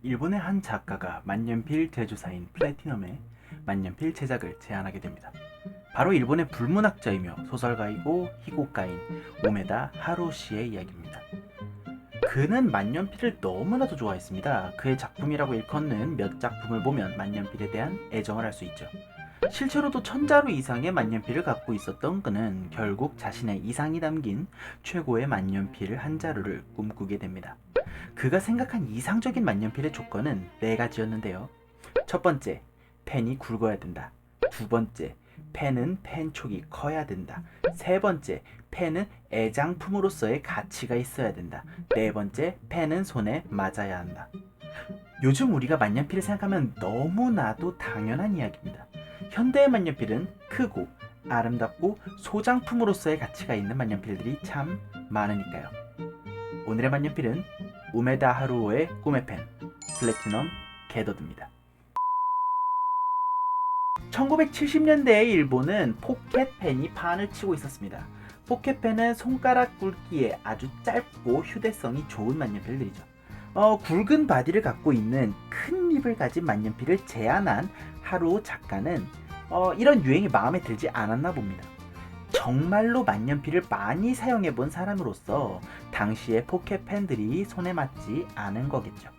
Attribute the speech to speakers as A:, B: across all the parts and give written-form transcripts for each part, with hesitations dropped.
A: 일본의 한 작가가 만년필 제조사인 플래티넘의 만년필 제작을 제안하게 됩니다. 바로 일본의 불문학자이며 소설가이고 희곡가인 오메다 하루시의 이야기입니다. 그는 만년필을 너무나도 좋아했습니다. 그의 작품이라고 일컫는 몇 작품을 보면 만년필에 대한 애정을 알 수 있죠. 실제로도 1000자루 이상의 만년필을 갖고 있었던 그는 결국 자신의 이상이 담긴 최고의 만년필 한 자루를 꿈꾸게 됩니다. 그가 생각한 이상적인 만년필의 조건은 4가지였는데요. 첫 번째, 펜이 굵어야 된다. 두 번째, 펜은 펜촉이 커야 된다. 세 번째, 펜은 애장품으로서의 가치가 있어야 된다. 네 번째, 펜은 손에 맞아야 한다. 요즘 우리가 만년필을 생각하면 너무나도 당연한 이야기입니다. 현대의 만년필은 크고 아름답고 소장품으로서의 가치가 있는 만년필들이 참 많으니까요. 오늘의 만년필은 우메다 하루오의 꿈의 펜 플래티넘 게더드입니다. 1970년대의 일본은 포켓펜이 판을 치고 있었습니다. 포켓펜은 손가락 굵기에 아주 짧고 휴대성이 좋은 만년필들이죠. 굵은 바디를 갖고 있는 큰 립을 가진 만년필을 제안한 하루 작가는 이런 유행이 마음에 들지 않았나 봅니다. 정말로 만년필을 많이 사용해본 사람으로서 당시의 포켓펜들이 손에 맞지 않은 거겠죠.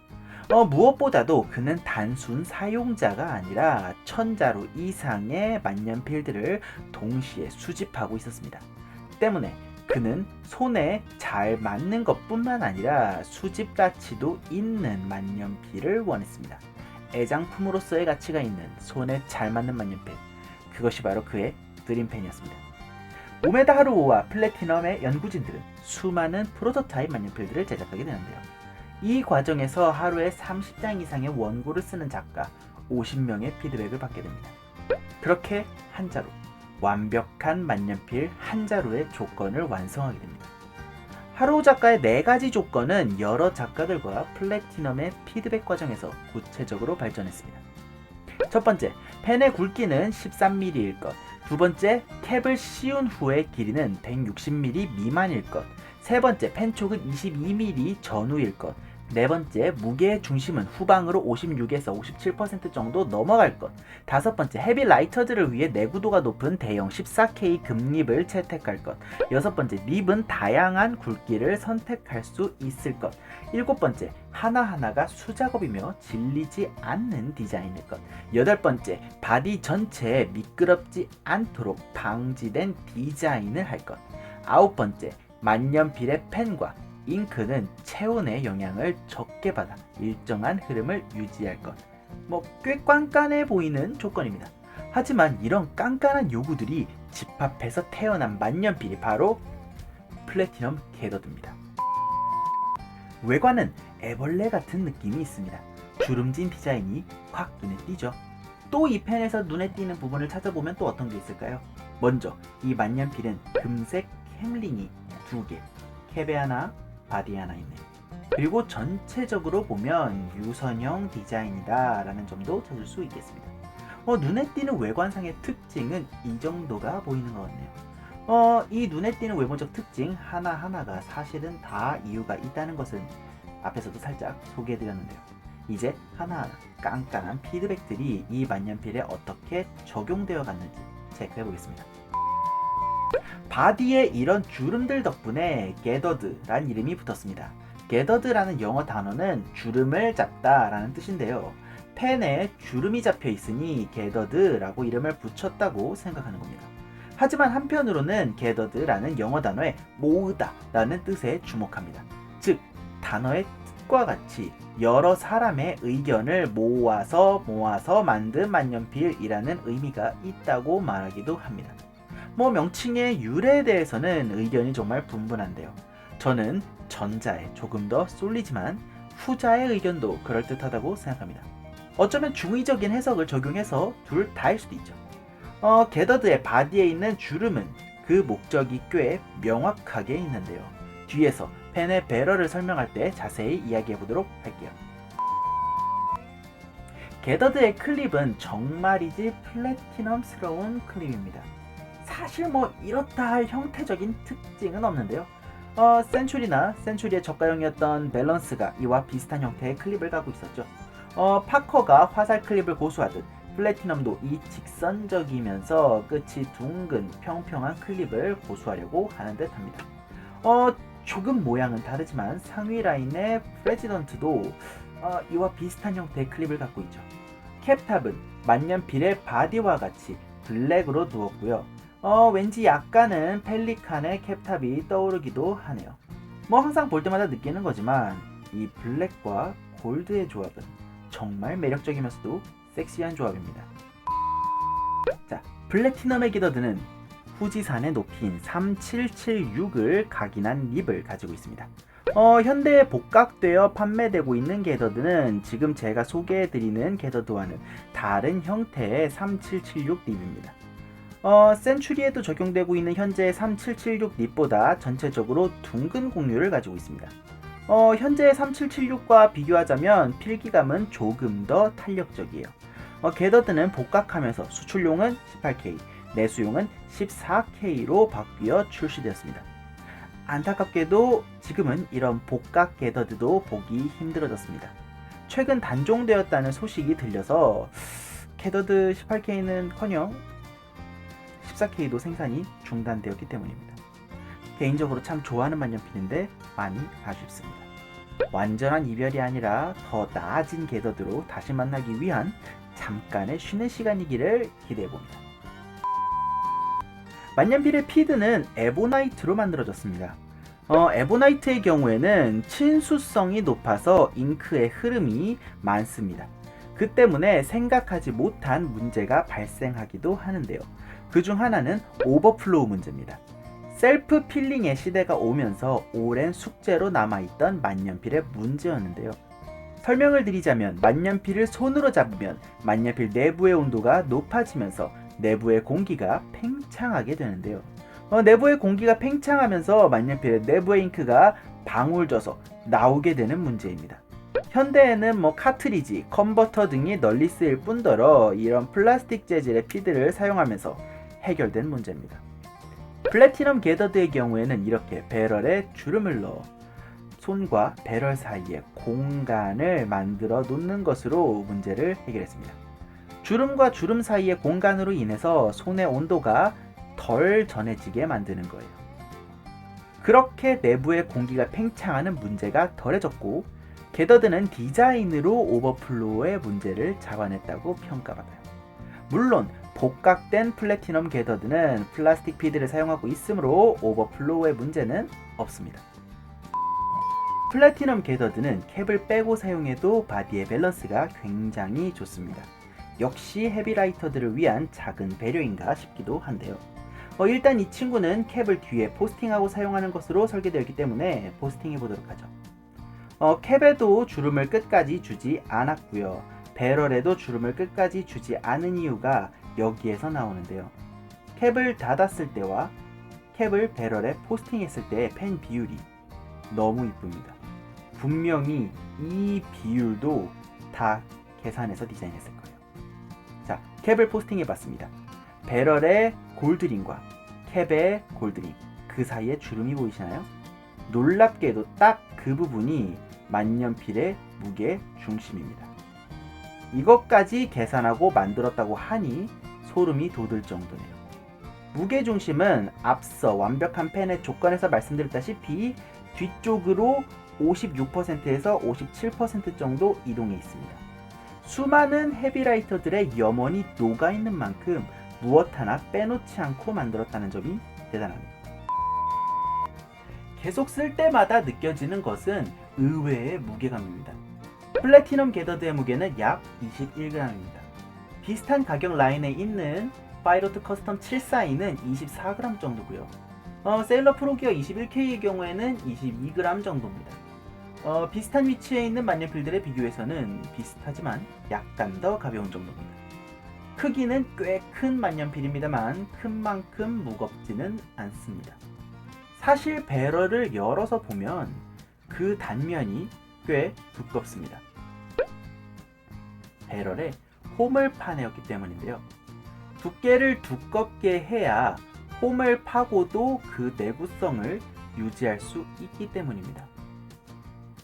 A: 무엇보다도 그는 단순 사용자가 아니라 1000자루 이상의 만년필들을 동시에 수집하고 있었습니다. 때문에 그는 손에 잘 맞는 것뿐만 아니라 수집 가치도 있는 만년필을 원했습니다. 애장품으로서의 가치가 있는 손에 잘 맞는 만년필, 그것이 바로 그의 드림펜이었습니다. 오메다 하루오와 플래티넘의 연구진들은 수많은 프로토타입 만년필들을 제작하게 되는데요. 이 과정에서 하루에 30장 이상의 원고를 쓰는 작가 50명의 피드백을 받게 됩니다. 그렇게 한 자루, 완벽한 만년필 한 자루의 조건을 완성하게 됩니다. 하루오 작가의 4가지 조건은 여러 작가들과 플래티넘의 피드백 과정에서 구체적으로 발전했습니다. 첫 번째, 펜의 굵기는 13mm일 것. 두 번째, 캡을 씌운 후의 길이는 160mm 미만일 것. 세 번째, 펜촉은 22mm 전후일 것. 네 번째, 무게의 중심은 후방으로 56에서 57% 정도 넘어갈 것. 다섯 번째, 헤비 라이터들을 위해 내구도가 높은 대형 14K 금립을 채택할 것. 여섯 번째, 립은 다양한 굵기를 선택할 수 있을 것. 일곱 번째, 하나하나가 수작업이며 질리지 않는 디자인일 것. 여덟 번째, 바디 전체에 미끄럽지 않도록 방지된 디자인을 할 것. 아홉 번째, 만년필의 펜과 잉크는 체온의 영향을 적게 받아 일정한 흐름을 유지할 것. 꽤 깐깐해 보이는 조건입니다. 하지만 이런 깐깐한 요구들이 집합해서 태어난 만년필이 바로 플래티넘 게더드입니다. 외관은 애벌레 같은 느낌이 있습니다. 주름진 디자인이 확 눈에 띄죠. 또 이 펜에서 눈에 띄는 부분을 찾아보면 또 어떤 게 있을까요? 먼저 이 만년필은 금색 캠링이 2개, 캡에 하나, 바디에 하나 있네요. 그리고 전체적으로 보면 유선형 디자인이다 라는 점도 찾을 수 있겠습니다. 눈에 띄는 외관상의 특징은 이 정도가 보이는 것 같네요. 이 눈에 띄는 외모적 특징 하나하나가 사실은 다 이유가 있다는 것은 앞에서도 살짝 소개해드렸는데요. 이제 하나하나 깐깐한 피드백들이 이 만년필에 어떻게 적용되어 갔는지 체크해 보겠습니다. 바디에 이런 주름들 덕분에 게더드란 이름이 붙었습니다. 게더드라는 영어 단어는 주름을 잡다 라는 뜻인데요. 펜에 주름이 잡혀 있으니 게더드라고 이름을 붙였다고 생각하는 겁니다. 하지만 한편으로는 게더드라는 영어 단어에 모으다 라는 뜻에 주목합니다. 즉 단어의 뜻과 같이 여러 사람의 의견을 모아서 만든 만년필이라는 의미가 있다고 말하기도 합니다. 명칭의 유래에 대해서는 의견이 정말 분분한데요. 저는 전자에 조금 더 쏠리지만 후자의 의견도 그럴듯하다고 생각합니다. 어쩌면 중의적인 해석을 적용해서 둘 다일 수도 있죠. 게더드의 바디에 있는 주름은 그 목적이 꽤 명확하게 있는데요. 뒤에서 펜의 배럴을 설명할 때 자세히 이야기해 보도록 할게요. 게더드의 클립은 정말이지 플래티넘스러운 클립입니다. 사실 이렇다 할 형태적인 특징은 없는데요. 센츄리의 저가형이었던 밸런스가 이와 비슷한 형태의 클립을 갖고 있었죠. 파커가 화살 클립을 고수하듯 플래티넘도 이 직선적이면서 끝이 둥근 평평한 클립을 고수하려고 하는 듯 합니다. 조금 모양은 다르지만 상위 라인의 프레지던트도 이와 비슷한 형태의 클립을 갖고 있죠. 캡탑은 만년필의 바디와 같이 블랙으로 누웠고요. 왠지 약간은 펠리칸의 캡탑이 떠오르기도 하네요. 뭐 항상 볼 때마다 느끼는 거지만 이 블랙과 골드의 조합은 정말 매력적이면서도 섹시한 조합입니다. 자, 플래티넘의 게더드는 후지산의 높이인 3776을 각인한 립을 가지고 있습니다. 현대에 복각되어 판매되고 있는 게더드는 지금 제가 소개해드리는 게더드와는 다른 형태의 3776 립입니다. 센츄리에도 적용되고 있는 현재의 3776 립보다 전체적으로 둥근 곡률을 가지고 있습니다. 현재의 3776과 비교하자면 필기감은 조금 더 탄력적이에요. 게더드는 복각하면서 수출용은 18K, 내수용은 14K로 바뀌어 출시되었습니다. 안타깝게도 지금은 이런 복각 게더드도 보기 힘들어졌습니다. 최근 단종되었다는 소식이 들려서 게더드 18K는커녕 14K도 생산이 중단되었기 때문입니다. 개인적으로 참 좋아하는 만년필인데 많이 아쉽습니다. 완전한 이별이 아니라 더 나아진 게더드로 다시 만나기 위한 잠깐의 쉬는 시간이기를 기대해봅니다. 만년필의 피드는 에보나이트로 만들어졌습니다. 에보나이트의 경우에는 친수성이 높아서 잉크의 흐름이 많습니다. 그 때문에 생각하지 못한 문제가 발생하기도 하는데요. 그 중 하나는 오버플로우 문제입니다. 셀프 필링의 시대가 오면서 오랜 숙제로 남아있던 만년필의 문제였는데요. 설명을 드리자면 만년필을 손으로 잡으면 만년필 내부의 온도가 높아지면서 내부의 공기가 팽창하게 되는데요. 내부의 공기가 팽창하면서 만년필의 내부의 잉크가 방울져서 나오게 되는 문제입니다. 현대에는 카트리지, 컨버터 등이 널리 쓰일 뿐더러 이런 플라스틱 재질의 피드를 사용하면서 해결된 문제입니다. 플래티넘 게더드의 경우에는 이렇게 배럴에 주름을 넣어 손과 배럴 사이에 공간을 만들어 놓는 것으로 문제를 해결했습니다. 주름과 주름 사이의 공간으로 인해서 손의 온도가 덜 전해지게 만드는 거예요. 그렇게 내부의 공기가 팽창하는 문제가 덜해졌고 게더드는 디자인으로 오버플로우의 문제를 잡아냈다고 평가받아요. 물론 복각된 플래티넘 게더드는 플라스틱 피드를 사용하고 있으므로 오버플로우의 문제는 없습니다. 플래티넘 게더드는 캡을 빼고 사용해도 바디의 밸런스가 굉장히 좋습니다. 역시 헤비라이터들을 위한 작은 배려인가 싶기도 한데요. 일단 이 친구는 캡을 뒤에 포스팅하고 사용하는 것으로 설계되었기 때문에 포스팅해 보도록 하죠. 캡에도 주름을 끝까지 주지 않았고요. 배럴에도 주름을 끝까지 주지 않은 이유가 여기에서 나오는데요. 캡을 닫았을 때와 캡을 배럴에 포스팅했을 때의 펜 비율이 너무 이쁩니다. 분명히 이 비율도 다 계산해서 디자인했을 거예요. 자, 캡을 포스팅해 봤습니다. 배럴의 골드링과 캡의 골드링, 그 사이에 주름이 보이시나요? 놀랍게도 딱 그 부분이 만년필의 무게 중심입니다. 이것까지 계산하고 만들었다고 하니 소름이 돋을 정도네요. 무게 중심은 앞서 완벽한 펜의 조건에서 말씀드렸다시피 뒤쪽으로 56%에서 57% 정도 이동해 있습니다. 수많은 헤비라이터들의 염원이 녹아있는 만큼 무엇 하나 빼놓지 않고 만들었다는 점이 대단합니다. 계속 쓸 때마다 느껴지는 것은 의외의 무게감입니다. 플래티넘 게더드의 무게는 약 21g입니다. 비슷한 가격 라인에 있는 파이로트 커스텀 742는 24g 정도고요. 세일러 프로기어 21K의 경우에는 22g 정도입니다. 비슷한 위치에 있는 만년필들에 비교해서는 비슷하지만 약간 더 가벼운 정도입니다. 크기는 꽤 큰 만년필입니다만 큰 만큼 무겁지는 않습니다. 사실 배럴을 열어서 보면 그 단면이 꽤 두껍습니다. 배럴에 홈을 파내었기 때문인데요. 두께를 두껍게 해야 홈을 파고도 그 내구성을 유지할 수 있기 때문입니다.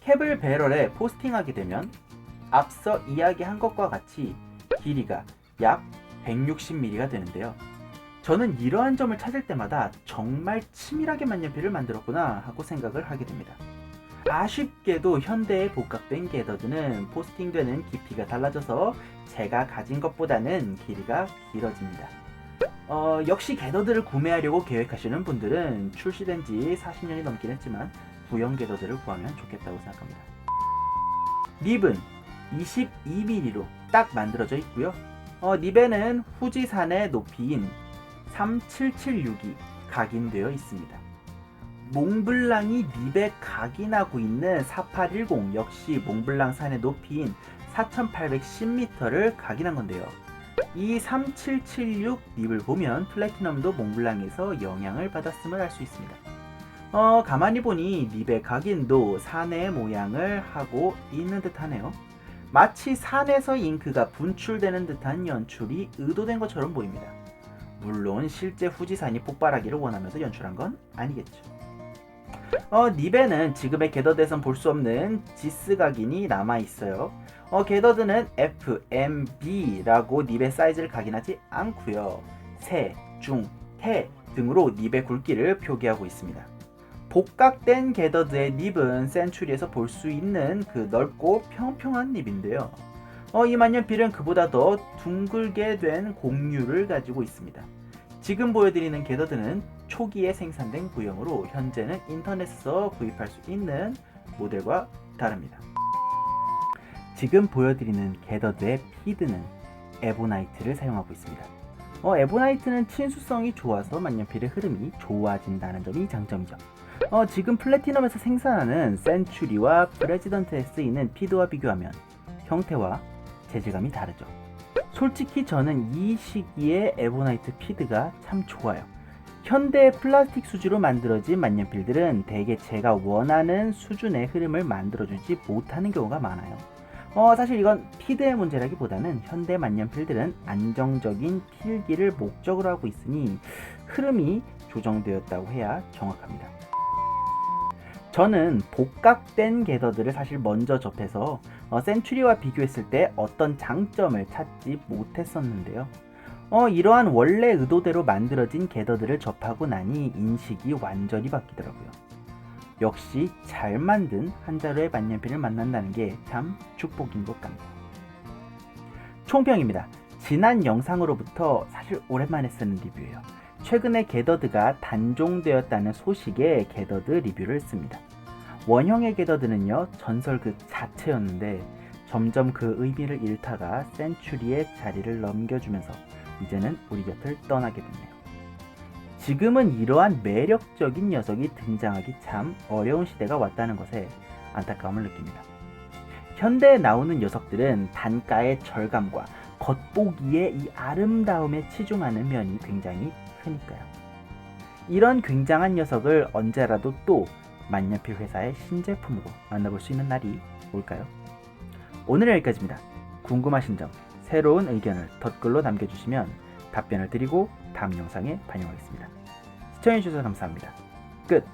A: 캡을 배럴에 포스팅하게 되면 앞서 이야기한 것과 같이 길이가 약 160mm가 되는데요. 저는 이러한 점을 찾을 때마다 정말 치밀하게 만년필을 만들었구나 하고 생각을 하게 됩니다. 아쉽게도 현대의 복각된 게더드는 포스팅되는 깊이가 달라져서 제가 가진 것보다는 길이가 길어집니다. 역시 게더드를 구매하려고 계획하시는 분들은 출시된 지 40년이 넘긴 했지만 구형 게더드를 구하면 좋겠다고 생각합니다. 립은 22mm로 딱 만들어져 있고요. 립에는 후지산의 높이인 3776이 각인되어 있습니다. 몽블랑이 립에 각인하고 있는 4810 역시 몽블랑 산의 높이인 4810m를 각인한 건데요. 이 3776 립을 보면 플래티넘도 몽블랑에서 영향을 받았음을 알 수 있습니다. 가만히 보니 립의 각인도 산의 모양을 하고 있는 듯 하네요. 마치 산에서 잉크가 분출되는 듯한 연출이 의도된 것처럼 보입니다. 물론 실제 후지산이 폭발하기를 원하면서 연출한 건 아니겠죠. 립에는 지금의 게더드에선 볼 수 없는 지스 각인이 남아있어요. 게더드는 FMB라고 립의 사이즈를 각인하지 않고요. 세, 중, 태 등으로 립의 굵기를 표기하고 있습니다. 복각된 게더드의 립은 센츄리에서 볼 수 있는 그 넓고 평평한 립인데요. 이 만년필은 그보다 더 둥글게 된 곡류를 가지고 있습니다. 지금 보여드리는 게더드는 초기에 생산된 구형으로 현재는 인터넷에서 구입할 수 있는 모델과 다릅니다. 지금 보여드리는 게더드의 피드는 에보나이트를 사용하고 있습니다. 에보나이트는 친수성이 좋아서 만년필의 흐름이 좋아진다는 점이 장점이죠. 지금 플래티넘에서 생산하는 센츄리와 프레지던트에 쓰이는 피드와 비교하면 형태와 재질감이 다르죠. 솔직히 저는 이 시기에 에보나이트 피드가 참 좋아요. 현대 플라스틱 수지로 만들어진 만년필들은 대개 제가 원하는 수준의 흐름을 만들어주지 못하는 경우가 많아요. 사실 이건 피드의 문제라기보다는 현대 만년필들은 안정적인 필기를 목적으로 하고 있으니 흐름이 조정되었다고 해야 정확합니다. 저는 복각된 게더드를 사실 먼저 접해서 센츄리와 비교했을 때 어떤 장점을 찾지 못했었는데요. 이러한 원래 의도대로 만들어진 게더드를 접하고 나니 인식이 완전히 바뀌더라고요. 역시 잘 만든 한 자루의 만년필을 만난다는 게 참 축복인 것 같네요. 총평입니다. 지난 영상으로부터 사실 오랜만에 쓰는 리뷰예요. 최근에 게더드가 단종되었다는 소식에 게더드 리뷰를 했습니다. 원형의 게더드는요, 전설 그 자체였는데 점점 그 의미를 잃다가 센츄리의 자리를 넘겨주면서 이제는 우리 곁을 떠나게 됐네요. 지금은 이러한 매력적인 녀석이 등장하기 참 어려운 시대가 왔다는 것에 안타까움을 느낍니다. 현대에 나오는 녀석들은 단가의 절감과 겉보기에 이 아름다움에 치중하는 면이 굉장히 크니까요. 이런 굉장한 녀석을 언제라도 또 만년필 회사의 신제품으로 만나볼 수 있는 날이 올까요? 오늘은 여기까지입니다. 궁금하신 점, 새로운 의견을 댓글로 남겨주시면 답변을 드리고 다음 영상에 반영하겠습니다. 시청해주셔서 감사합니다. 끝!